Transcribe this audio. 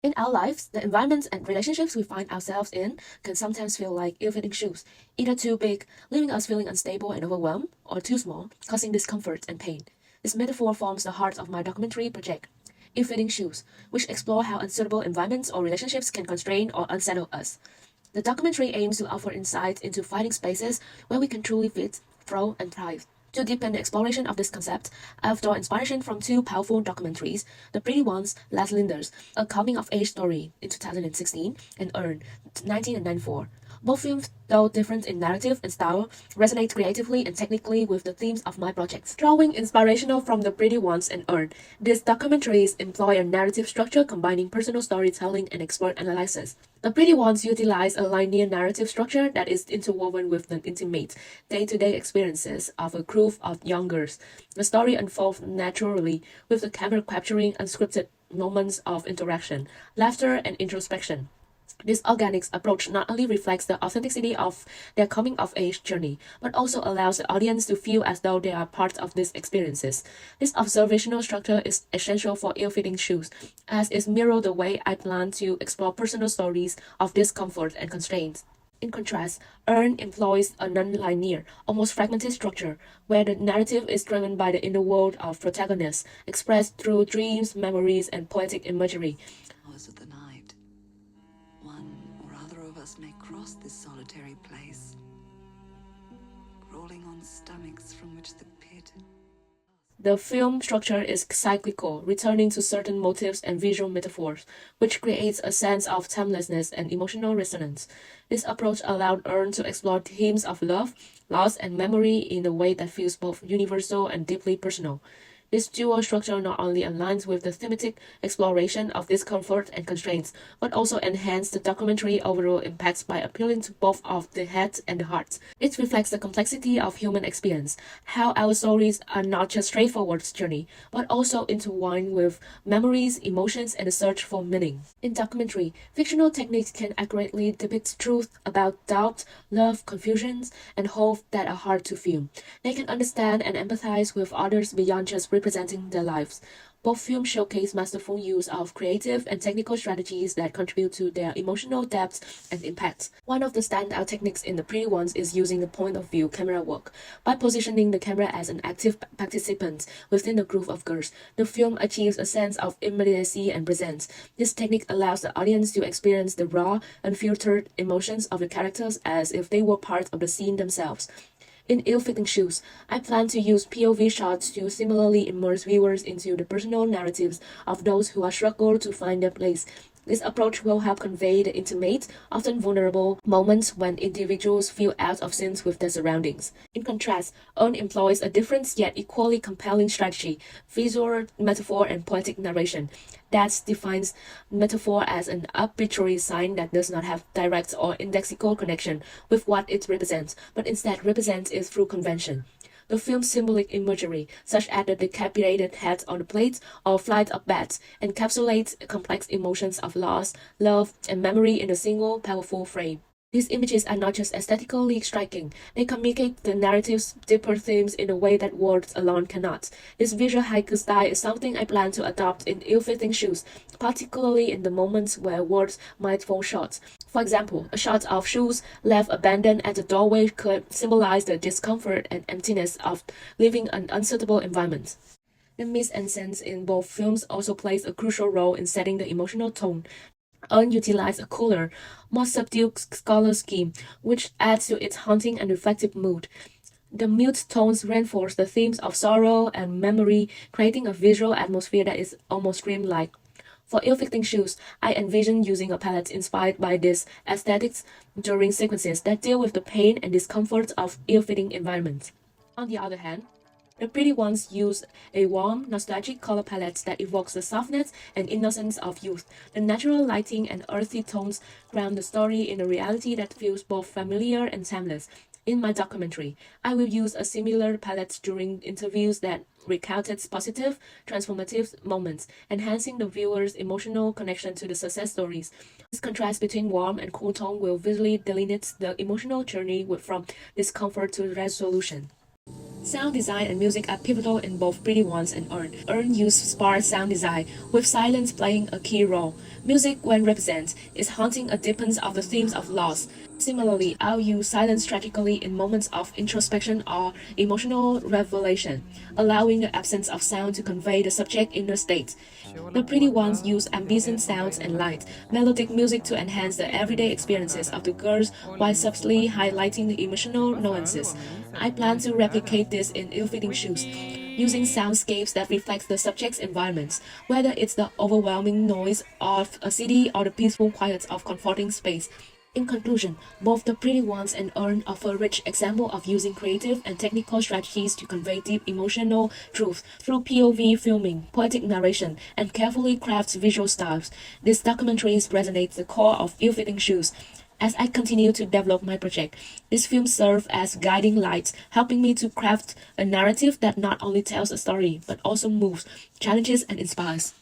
In our lives, the environments and relationships we find ourselves in can sometimes feel like ill-fitting shoes, either too big, leaving us feeling unstable and overwhelmed, or too small, causing discomfort and pain. This metaphor forms the heart of my documentary project, Ill-Fitting Shoes, which explore how unsuitable environments or relationships can constrain or unsettle us. The documentary aims to offer insight into finding spaces where we can truly fit, thrive, and thrive. To deepen the exploration of this concept, I've drawn inspiration from two powerful documentaries, The Pretty Ones, Les Linder's A Coming-of-Age Story in 2016 and Earn, 1994. Both films, though different in narrative and style, resonate creatively and technically with the themes of my projects. Drawing inspirational from The Pretty Ones and Earn, these documentaries employ a narrative structure combining personal storytelling and expert analysis. The Pretty Ones utilize a linear narrative structure that is interwoven with the intimate, day-to-day experiences of a group of young girls. The story unfolds naturally, with the camera capturing unscripted moments of interaction, laughter, and introspection. This organic approach not only reflects the authenticity of their coming-of-age journey, but also allows the audience to feel as though they are part of these experiences. This observational structure is essential for ill-fitting shoes, as it mirrors the way I plan to explore personal stories of discomfort and constraints. In contrast, Earn employs a non-linear, almost fragmented structure, where the narrative is driven by the inner world of protagonists, expressed through dreams, memories, and poetic imagery. Hours of the night, one or other of us may cross this solitary place, crawling on stomachs from which the pit. The film structure is cyclical, returning to certain motifs and visual metaphors, which creates a sense of timelessness and emotional resonance. This approach allowed Earn to explore themes of love, loss, and memory in a way that feels both universal and deeply personal. This dual structure not only aligns with the thematic exploration of discomfort and constraints, but also enhances the documentary overall impact by appealing to both of the head and the heart. It reflects the complexity of human experience, how our stories are not just straightforward journey, but also intertwined with memories, emotions, and the search for meaning. In documentary, fictional techniques can accurately depict truth about doubt, love, confusions, and hope that are hard to feel. They can understand and empathize with others beyond just representing their lives. Both films showcase masterful use of creative and technical strategies that contribute to their emotional depth and impact. One of the standout techniques in The Pretty Ones is using the point-of-view camera work. By positioning the camera as an active participant within a group of girls, the film achieves a sense of immediacy and presence. This technique allows the audience to experience the raw, unfiltered emotions of the characters as if they were part of the scene themselves. In Ill-Fitting Shoes, I plan to use POV shots to similarly immerse viewers into the personal narratives of those who are struggling to find their place. This approach will help convey the intimate, often vulnerable moments when individuals feel out of sync with their surroundings. In contrast, Earn employs a different yet equally compelling strategy, visual metaphor and poetic narration, that defines metaphor as an arbitrary sign that does not have direct or indexical connection with what it represents, but instead represents it through convention. The film's symbolic imagery, such as the decapitated head on the plate or flight of bats, encapsulates complex emotions of loss, love, and memory in a single, powerful frame. These images are not just aesthetically striking, they communicate the narrative's deeper themes in a way that words alone cannot. This visual haiku style is something I plan to adopt in ill-fitting shoes, particularly in the moments where words might fall short. For example, a shot of shoes left abandoned at the doorway could symbolize the discomfort and emptiness of living an unsuitable environment. The mise-en-scène in both films also plays a crucial role in setting the emotional tone. Earn utilized a cooler, more subdued color scheme, which adds to its haunting and reflective mood. The mute tones reinforce the themes of sorrow and memory, creating a visual atmosphere that is almost dreamlike. For ill-fitting shoes, I envision using a palette inspired by these aesthetics during sequences that deal with the pain and discomfort of ill-fitting environments. On the other hand, The Pretty Ones use a warm, nostalgic color palette that evokes the softness and innocence of youth. The natural lighting and earthy tones ground the story in a reality that feels both familiar and timeless. In my documentary, I will use a similar palette during interviews that recounted positive, transformative moments, enhancing the viewer's emotional connection to the success stories. This contrast between warm and cool tone will visually delineate the emotional journey from discomfort to resolution. Sound design and music are pivotal in both Pretty Ones and Earn. Earn used sparse sound design, with silence playing a key role. Music, when represented, is haunting a deepens of the themes of loss. Similarly, I'll use silence strategically in moments of introspection or emotional revelation, allowing the absence of sound to convey the subject's inner state. The Pretty Ones use ambient sounds and light, melodic music to enhance the everyday experiences of the girls while subtly highlighting the emotional nuances. I plan to replicate this in ill-fitting shoes, using soundscapes that reflect the subject's environments, whether it's the overwhelming noise of a city or the peaceful quiet of comforting space. In conclusion, both The Pretty Ones and Earn offer rich example of using creative and technical strategies to convey deep emotional truth through POV filming, poetic narration, and carefully crafted visual styles. These documentaries resonate the core of Ill-Fitting Shoes. As I continue to develop my project, these films serve as guiding lights, helping me to craft a narrative that not only tells a story, but also moves, challenges, and inspires.